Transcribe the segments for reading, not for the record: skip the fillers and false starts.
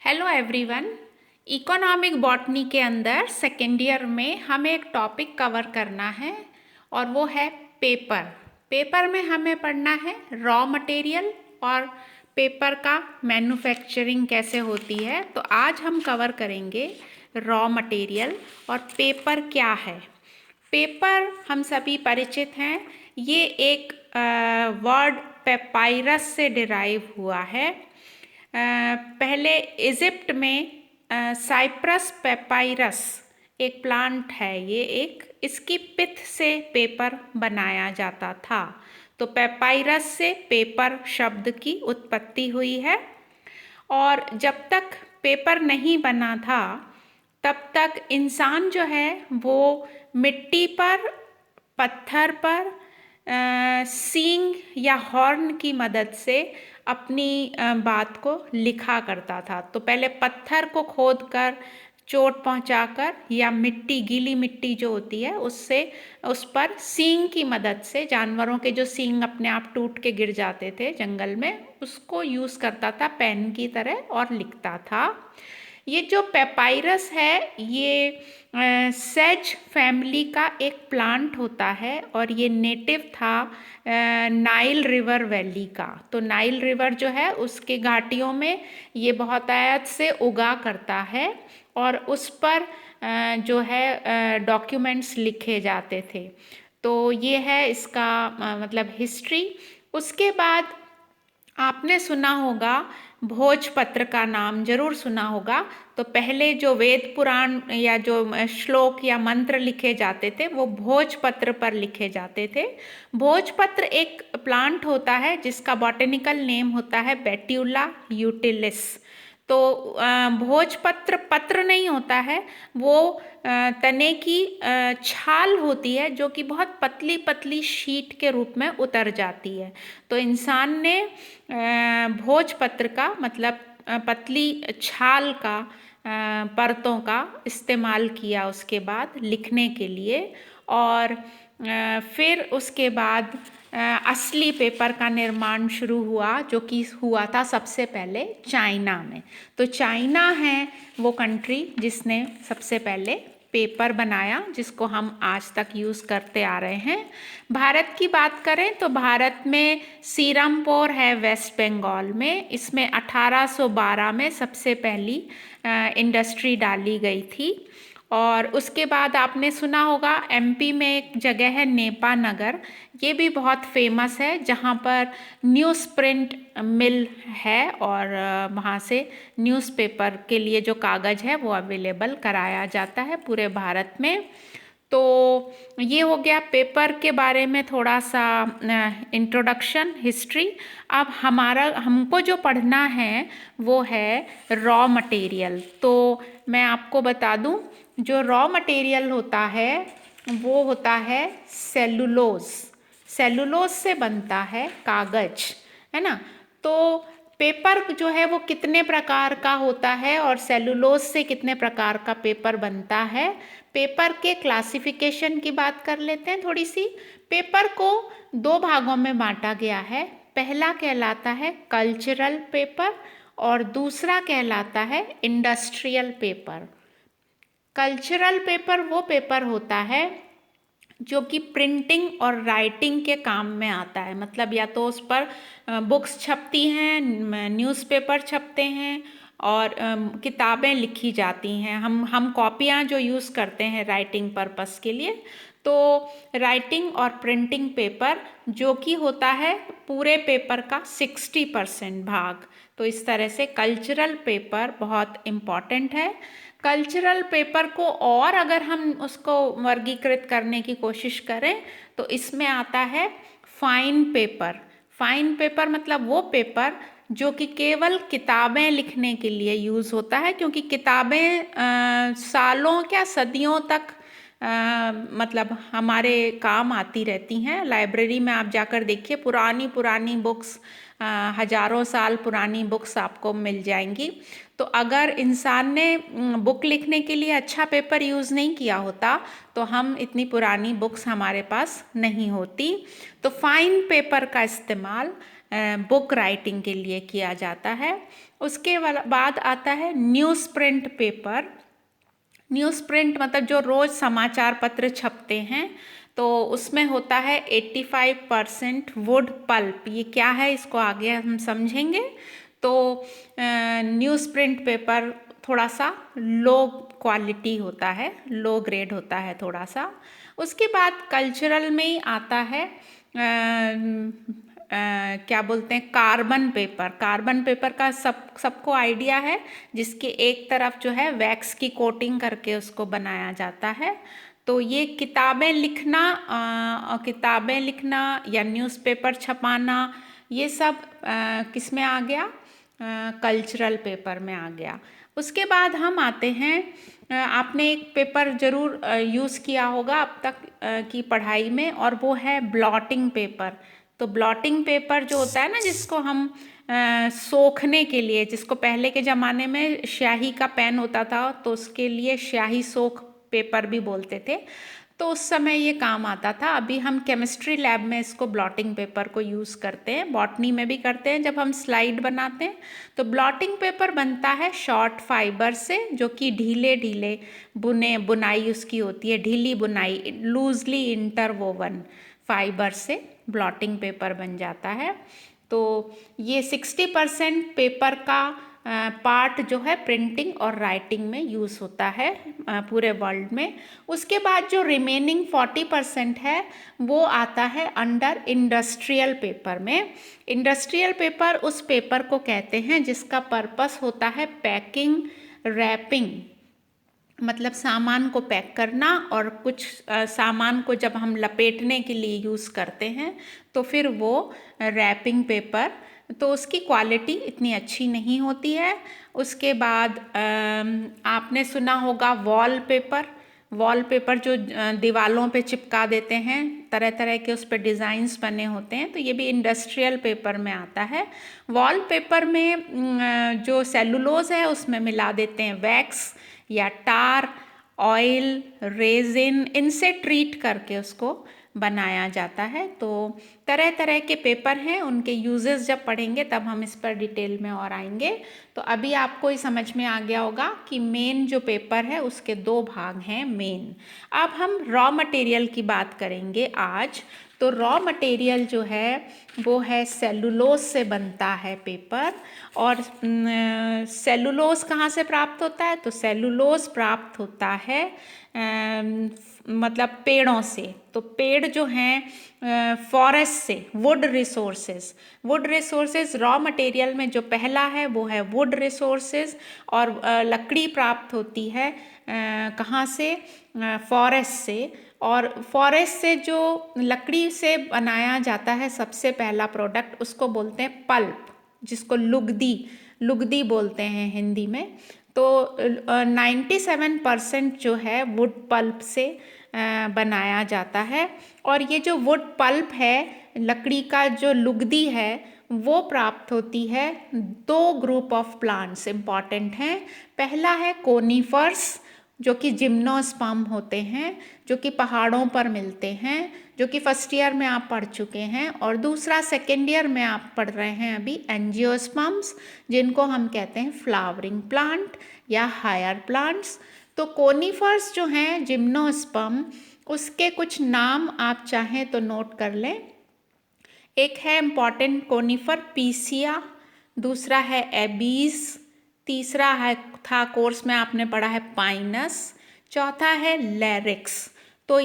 Hello everyone. Economic botany के अंदर second year में हमें एक टॉपिक कवर करना है और वो है पेपर। पेपर में हमें पढ़ना है रॉ मटेरियल और पेपर का मैन्युफैक्चरिंग कैसे होती है। तो आज हम कवर करेंगे रॉ मटेरियल और पेपर क्या है। पेपर हम सभी परिचित हैं। ये एक वर्ड पेपाइरस से डिराइव हुआ है। पहले इजिप्ट में साइप्रस पेपाइरस एक प्लांट है। ये एक इसकी पिथ से पेपर बनाया जाता था। तो पेपाइरस से पेपर शब्द की उत्पत्ति हुई है। और जब तक पेपर नहीं बना था तब तक इंसान जो है वो मिट्टी पर, पत्थर पर सींग या हॉर्न की मदद से अपनी बात को लिखा करता था। तो पहले पत्थर को खोदकर, चोट पहुंचाकर या मिट्टी, गीली मिट्टी जो होती है उससे, उस पर सींग की मदद से, जानवरों के जो सींग अपने आप टूट के गिर जाते थे जंगल में, उसको यूज़ करता था पेन की तरह और लिखता था। ये जो पेपाइरस है ये सेज फैमिली का एक प्लांट होता है और ये नेटिव था नाइल रिवर वैली का। तो नाइल रिवर जो है उसके घाटियों में ये बहुतायत से उगा करता है और उस पर जो है डॉक्यूमेंट्स लिखे जाते थे। तो ये है इसका मतलब हिस्ट्री। उसके बाद आपने सुना होगा, भोजपत्र का नाम जरूर सुना होगा। तो पहले जो वेद पुराण या जो श्लोक या मंत्र लिखे जाते थे वो भोजपत्र पर लिखे जाते थे। भोजपत्र एक प्लांट होता है जिसका बॉटेनिकल नेम होता है बेट्यूला यूटिलिस। तो भोजपत्र पत्र नहीं होता है, वो तने की छाल होती है जो कि बहुत पतली पतली शीट के रूप में उतर जाती है। तो इंसान ने भोजपत्र का मतलब पतली छाल का, परतों का इस्तेमाल किया उसके बाद लिखने के लिए। और फिर उसके बाद असली पेपर का निर्माण शुरू हुआ जो कि हुआ था सबसे पहले चाइना में। तो चाइना है वो कंट्री जिसने सबसे पहले पेपर बनाया जिसको हम आज तक यूज़ करते आ रहे हैं। भारत की बात करें तो भारत में सीरमपुर है वेस्ट बंगाल में। इसमें 1812 में सबसे पहली इंडस्ट्री डाली गई थी। और उसके बाद आपने सुना होगा एमपी में एक जगह है नेपा नगर, ये भी बहुत फेमस है जहाँ पर न्यूज़ प्रिंट मिल है और वहाँ से न्यूज़पेपर के लिए जो कागज़ है वो अवेलेबल कराया जाता है पूरे भारत में। तो ये हो गया पेपर के बारे में थोड़ा सा इंट्रोडक्शन, हिस्ट्री। अब हमको जो पढ़ना है वो है रॉ मटेरियल। तो मैं आपको बता दूं, जो रॉ मटेरियल होता है वो होता है सेलुलोज। सेलुलोज से बनता है कागज, है ना। तो पेपर जो है वो कितने प्रकार का होता है और सेलुलोज से कितने प्रकार का पेपर बनता है। पेपर के क्लासिफिकेशन की बात कर लेते हैं थोड़ी सी। पेपर को दो भागों में बांटा गया है। पहला कहलाता है कल्चरल पेपर और दूसरा कहलाता है इंडस्ट्रियल पेपर। कल्चरल पेपर वो पेपर होता है जो कि प्रिंटिंग और राइटिंग के काम में आता है। मतलब या तो उस पर बुक्स छपती हैं, न्यूज़पेपर छपते हैं और किताबें लिखी जाती हैं। हम कॉपियाँ जो यूज़ करते हैं राइटिंग पर्पस के लिए। तो राइटिंग और प्रिंटिंग पेपर जो कि होता है पूरे पेपर का 60% भाग। तो इस तरह से कल्चरल पेपर बहुत इम्पॉर्टेंट है। कल्चरल पेपर को और अगर हम उसको वर्गीकृत करने की कोशिश करें तो इसमें आता है फाइन पेपर। फाइन पेपर मतलब वो पेपर जो कि केवल किताबें लिखने के लिए यूज़ होता है, क्योंकि किताबें सालों क्या सदियों तक मतलब हमारे काम आती रहती हैं। लाइब्रेरी में आप जाकर देखिए, पुरानी पुरानी बुक्स, हजारों साल पुरानी बुक्स आपको मिल जाएंगी। तो अगर इंसान ने बुक लिखने के लिए अच्छा पेपर यूज़ नहीं किया होता तो हम इतनी पुरानी बुक्स हमारे पास नहीं होती। तो फाइन पेपर का इस्तेमाल बुक राइटिंग के लिए किया जाता है। उसके बाद आता है news print paper. News print मतलब जो रोज़ समाचार पत्र छपते हैं, तो उसमें होता है 85% वुड पल्प। ये क्या है इसको आगे हम समझेंगे। तो न्यूज़ प्रिंट पेपर थोड़ा सा लो क्वालिटी होता है, लो ग्रेड होता है थोड़ा सा। उसके बाद कल्चरल में ही आता है क्या बोलते हैं, कार्बन पेपर। कार्बन पेपर का सबको आइडिया है, जिसके एक तरफ जो है वैक्स की कोटिंग करके उसको बनाया जाता है। तो ये किताबें लिखना या न्यूज़पेपर छपाना, ये सब किस में आ गया, कल्चरल पेपर में आ गया। उसके बाद हम आते हैं, आपने एक पेपर ज़रूर यूज़ किया होगा अब तक की पढ़ाई में, और वो है ब्लॉटिंग पेपर। तो ब्लॉटिंग पेपर जो होता है ना, जिसको हम सोखने के लिए, जिसको पहले के ज़माने में स्याही का पेन होता था तो उसके लिए स्याही सोख पेपर भी बोलते थे, तो उस समय ये काम आता था। अभी हम केमिस्ट्री लैब में इसको ब्लॉटिंग पेपर को यूज़ करते हैं, बॉटनी में भी करते हैं जब हम स्लाइड बनाते हैं। तो ब्लॉटिंग पेपर बनता है शॉर्ट फाइबर से, जो कि ढीले ढीले बुनाई उसकी होती है, ढीली बुनाई, लूजली इंटरवोवन फाइबर से ब्लॉटिंग पेपर बन जाता है। तो ये 60% पेपर का पार्ट जो है प्रिंटिंग और राइटिंग में यूज़ होता है पूरे वर्ल्ड में। उसके बाद जो रिमेनिंग 40% है वो आता है अंडर इंडस्ट्रियल पेपर में। इंडस्ट्रियल पेपर उस पेपर को कहते हैं जिसका पर्पस होता है पैकिंग, रैपिंग, मतलब सामान को पैक करना, और कुछ सामान को जब हम लपेटने के लिए यूज़ करते हैं तो फिर वो रैपिंग पेपर, तो उसकी क्वालिटी इतनी अच्छी नहीं होती है। उसके बाद आपने सुना होगा वॉलपेपर। वॉलपेपर जो दीवालों पे चिपका देते हैं, तरह तरह के उस पर डिज़ाइंस बने होते हैं, तो ये भी इंडस्ट्रियल पेपर में आता है। वॉलपेपर में जो सेलुलोज है उसमें मिला देते हैं वैक्स या टार, ऑयल, रेजिन, इनसे ट्रीट करके उसको बनाया जाता है। तो तरह तरह के पेपर हैं, उनके यूजेस जब पढ़ेंगे तब हम इस पर डिटेल में और आएंगे। तो अभी आपको ही समझ में आ गया होगा कि मेन जो पेपर है उसके दो भाग हैं मेन। अब हम रॉ मटेरियल की बात करेंगे आज। तो रॉ मटेरियल जो है वो है सेलुलोज से बनता है पेपर। और सेलुलोज कहाँ से प्राप्त होता है, तो सेलुलोज प्राप्त होता है मतलब पेड़ों से। तो पेड़ जो हैं फॉरेस्ट से, वुड रिसोर्सेज रॉ मटेरियल में जो पहला है वो है वुड रिसोर्सेज। और लकड़ी प्राप्त होती है कहाँ से, फॉरेस्ट से। और फॉरेस्ट से जो लकड़ी से बनाया जाता है सबसे पहला प्रोडक्ट, उसको बोलते हैं पल्प, जिसको लुगदी बोलते हैं हिंदी में। तो 97% जो है वुड पल्प से बनाया जाता है। और ये जो वुड पल्प है, लकड़ी का जो लुगदी है, वो प्राप्त होती है दो ग्रुप ऑफ प्लांट्स इम्पॉर्टेंट हैं। पहला है कोनीफर्स, जो कि जिम्नोस्पर्म होते हैं, जो कि पहाड़ों पर मिलते हैं, जो कि फर्स्ट ईयर में आप पढ़ चुके हैं। और दूसरा सेकेंड ईयर में आप पढ़ रहे हैं अभी, एंजियोस्पर्म्स, जिनको हम कहते हैं फ्लावरिंग प्लांट या हायर प्लांट्स। तो कोनीफर्स जो हैं जिम्नोस्पर्म, उसके कुछ नाम आप चाहें तो नोट कर लें। एक है इम्पॉर्टेंट कोनीफर पीसिया, दूसरा है एबीज, तीसरा है था कोर्स में आपने पढ़ा है पाइनस, चौथा है लैरिक्स। तो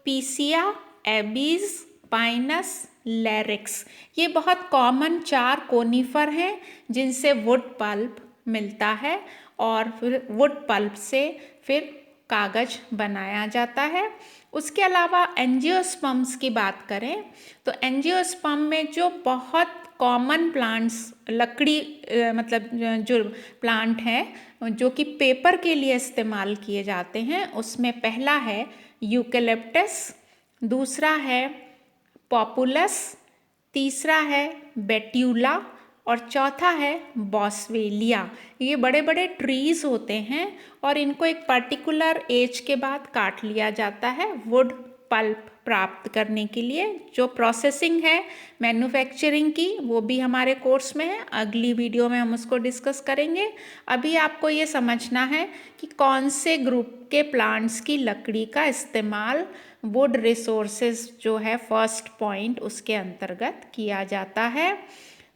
पीसिया, एबीज, पाइनस, लैरिक्स, ये बहुत कॉमन 4 कोनीफर हैं जिनसे वुड पल्प मिलता है। और फिर वुड पल्प से फिर कागज़ बनाया जाता है। उसके अलावा एंजियोस्पर्म्स की बात करें तो एंजियोस्पर्म में जो बहुत कॉमन प्लांट्स, लकड़ी मतलब जो प्लांट हैं जो कि पेपर के लिए इस्तेमाल किए जाते हैं, उसमें पहला है यूकेलिप्टस, दूसरा है पॉपुलस, तीसरा है बेट्यूला, और चौथा है बॉस्वेलिया। ये बड़े बड़े ट्रीज़ होते हैं और इनको एक पर्टिकुलर एज के बाद काट लिया जाता है वुड पल्प प्राप्त करने के लिए। जो प्रोसेसिंग है मैन्युफैक्चरिंग की वो भी हमारे कोर्स में है, अगली वीडियो में हम उसको डिस्कस करेंगे। अभी आपको ये समझना है कि कौन से ग्रुप के प्लांट्स की लकड़ी का इस्तेमाल वुड रिसोर्सेज जो है फर्स्ट पॉइंट उसके अंतर्गत किया जाता है।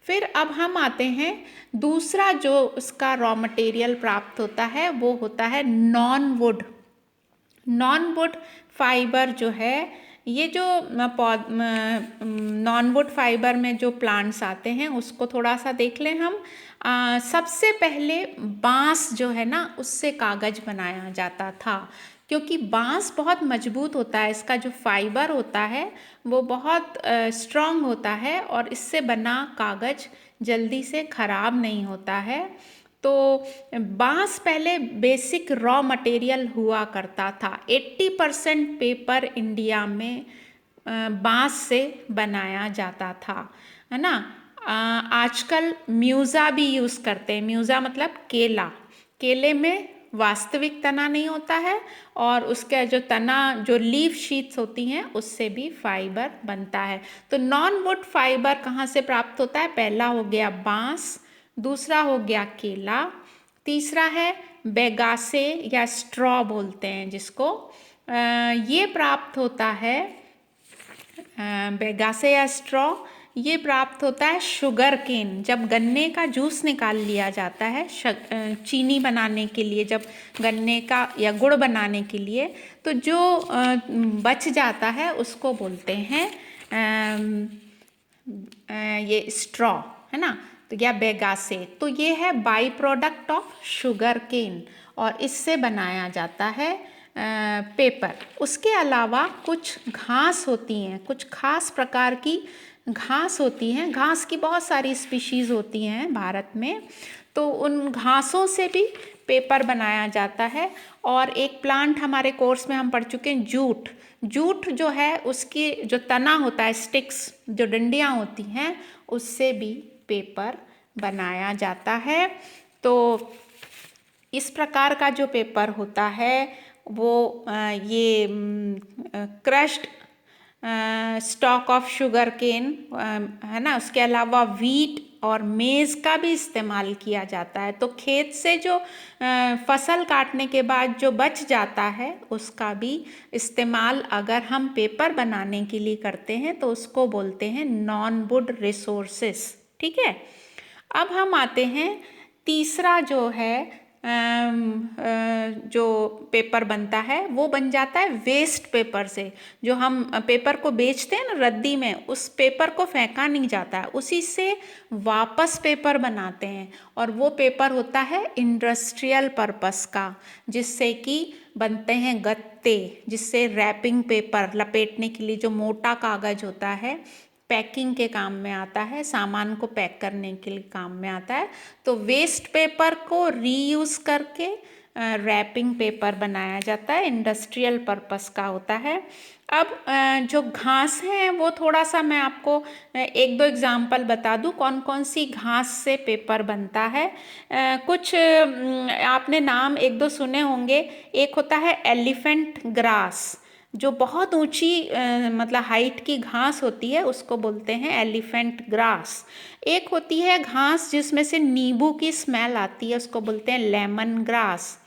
फिर अब हम आते हैं दूसरा जो उसका रॉ मटेरियल प्राप्त होता है वो होता है non would. Non wood fibre जो है, ये जो नॉन वुड फाइबर में जो प्लांट्स आते हैं उसको थोड़ा सा देख लें हम। सबसे पहले बांस जो है ना उससे कागज़ बनाया जाता था, क्योंकि बांस बहुत मजबूत होता है, इसका जो फाइबर होता है वो बहुत स्ट्रॉन्ग होता है और इससे बना कागज़ जल्दी से ख़राब नहीं होता है। तो बांस पहले बेसिक रॉ मटेरियल हुआ करता था। 80% पेपर इंडिया में बांस से बनाया जाता था, है ना। आजकल म्यूज़ा भी यूज़ करते हैं। म्यूज़ा मतलब केला। केले में वास्तविक तना नहीं होता है और उसका जो तना जो लीफ शीट्स होती हैं उससे भी फाइबर बनता है। तो नॉन वुड फाइबर कहाँ से प्राप्त होता है? पहला हो गया बांस, दूसरा हो गया केला, तीसरा है बेगासे या स्ट्रॉ बोलते हैं जिसको। ये प्राप्त होता है बेगासे या स्ट्रॉ ये प्राप्त होता है शुगर केन। जब गन्ने का जूस निकाल लिया जाता है चीनी बनाने के लिए, जब गन्ने का या गुड़ बनाने के लिए, तो जो बच जाता है उसको बोलते हैं ये स्ट्रॉ, है ना। तो या बेगासे, तो ये है by product of sugar cane और इससे बनाया जाता है पेपर। उसके अलावा कुछ घास होती हैं, कुछ खास प्रकार की घास होती हैं। घास की बहुत सारी स्पीशीज़ होती हैं भारत में, तो उन घासों से भी पेपर बनाया जाता है। और एक प्लांट हमारे कोर्स में हम पढ़ चुके हैं, जूट। जूट जो है उसकी जो तना होता है, स्टिक्स जो डंडियाँ होती हैं, उससे भी पेपर बनाया जाता है। तो इस प्रकार का जो पेपर होता है वो ये crushed stalk of sugar cane, है ना। उसके अलावा वीट और मेज़ का भी इस्तेमाल किया जाता है। तो खेत से जो फसल काटने के बाद जो बच जाता है उसका भी इस्तेमाल अगर हम पेपर बनाने के लिए करते हैं तो उसको बोलते हैं नॉन वुड रिसोर्सेस। ठीक है। अब हम आते हैं तीसरा जो है जो पेपर बनता है वो बन जाता है वेस्ट पेपर से। जो हम पेपर को बेचते हैं ना रद्दी में, उस पेपर को फेंका नहीं जाता है, उसी से वापस पेपर बनाते हैं। और वो पेपर होता है इंडस्ट्रियल पर्पस का, जिससे कि बनते हैं गत्ते, जिससे रैपिंग पेपर लपेटने के लिए जो मोटा कागज़ होता है पैकिंग के काम में आता है, सामान को पैक करने के लिए काम में आता है। तो वेस्ट पेपर को रीयूज़ करके रैपिंग पेपर बनाया जाता है, इंडस्ट्रियल पर्पस का होता है। अब जो घास हैं वो थोड़ा सा मैं आपको एक दो एग्जाम्पल बता दूं कौन कौन सी घास से पेपर बनता है। कुछ आपने नाम एक दो सुने होंगे। एक होता है एलिफेंट ग्रास, जो बहुत ऊंची मतलब हाइट की घास होती है, उसको बोलते हैं एलिफेंट ग्रास। एक होती है घास जिसमें से नींबू की स्मेल आती है, उसको बोलते हैं लेमन ग्रास।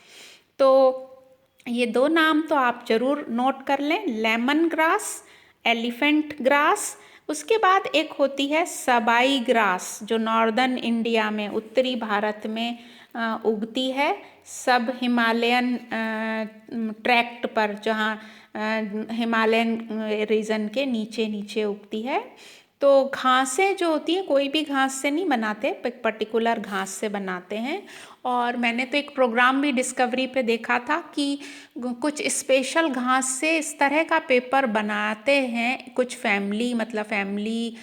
तो ये दो नाम तो आप ज़रूर नोट कर लें, लेमन ग्रास, एलिफेंट ग्रास। उसके बाद एक होती है सबाई ग्रास, जो नॉर्दर्न इंडिया में, उत्तरी भारत में उगती है, सब हिमालयन ट्रैक्ट पर, जहाँ हिमालयन रीजन के नीचे नीचे उगती है। तो घासें जो होती हैं कोई भी घास से नहीं बनाते, पर्टिकुलर घास से बनाते हैं। और मैंने तो एक प्रोग्राम भी डिस्कवरी पे देखा था कि कुछ स्पेशल घास से इस तरह का पेपर बनाते हैं कुछ फैमिली, मतलब फैमिली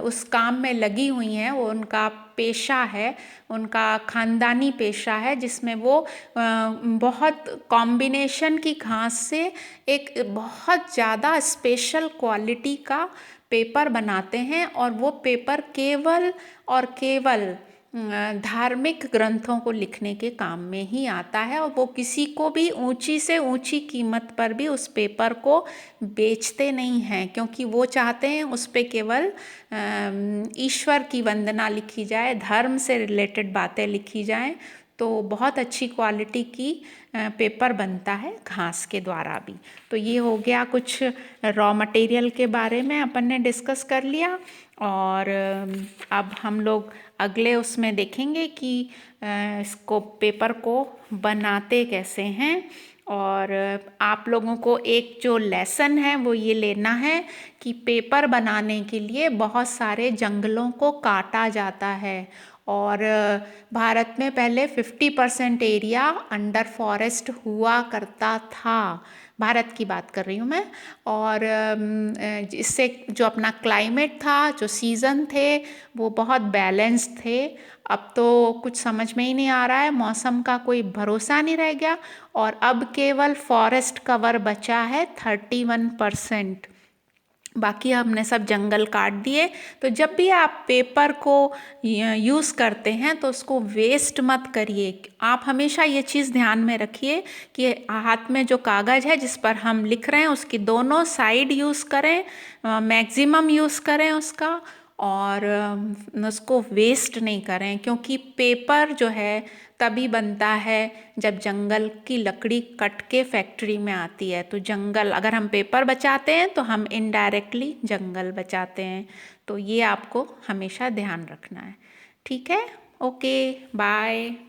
उस काम में लगी हुई हैं, वो उनका पेशा है, उनका ख़ानदानी पेशा है, जिसमें वो बहुत कॉम्बिनेशन की घास से एक बहुत ज़्यादा स्पेशल क्वालिटी का पेपर बनाते हैं। और वो पेपर केवल और केवल धार्मिक ग्रंथों को लिखने के काम में ही आता है, और वो किसी को भी ऊंची से ऊंची कीमत पर भी उस पेपर को बेचते नहीं हैं, क्योंकि वो चाहते हैं उस पे केवल ईश्वर की वंदना लिखी जाए, धर्म से रिलेटेड बातें लिखी जाएं। तो बहुत अच्छी क्वालिटी की पेपर बनता है घास के द्वारा भी। तो ये हो गया कुछ रॉ मटेरियल के बारे में अपन ने डिस्कस कर लिया। और अब हम लोग अगले उसमें देखेंगे कि इसको पेपर को बनाते कैसे हैं। और आप लोगों को एक जो लेसन है वो ये लेना है कि पेपर बनाने के लिए बहुत सारे जंगलों को काटा जाता है। और भारत में पहले 50% एरिया अंडर फॉरेस्ट हुआ करता था, भारत की बात कर रही हूँ मैं। और इससे जो अपना क्लाइमेट था, जो सीज़न थे, वो बहुत बैलेंस थे। अब तो कुछ समझ में ही नहीं आ रहा है, मौसम का कोई भरोसा नहीं रह गया। और अब केवल फॉरेस्ट कवर बचा है 31%, बाकी हमने सब जंगल काट दिए। तो जब भी आप पेपर को यूज़ करते हैं तो उसको वेस्ट मत करिए। आप हमेशा ये चीज़ ध्यान में रखिए कि हाथ में जो कागज़ है जिस पर हम लिख रहे हैं उसकी दोनों साइड यूज़ करें, मैक्सिमम यूज़ करें उसका, और उसको वेस्ट नहीं करें। क्योंकि पेपर जो है तभी बनता है जब जंगल की लकड़ी कट के फैक्ट्री में आती है। तो जंगल, अगर हम पेपर बचाते हैं तो हम इनडायरेक्टली जंगल बचाते हैं। तो ये आपको हमेशा ध्यान रखना है। ठीक है, ओके, बाय।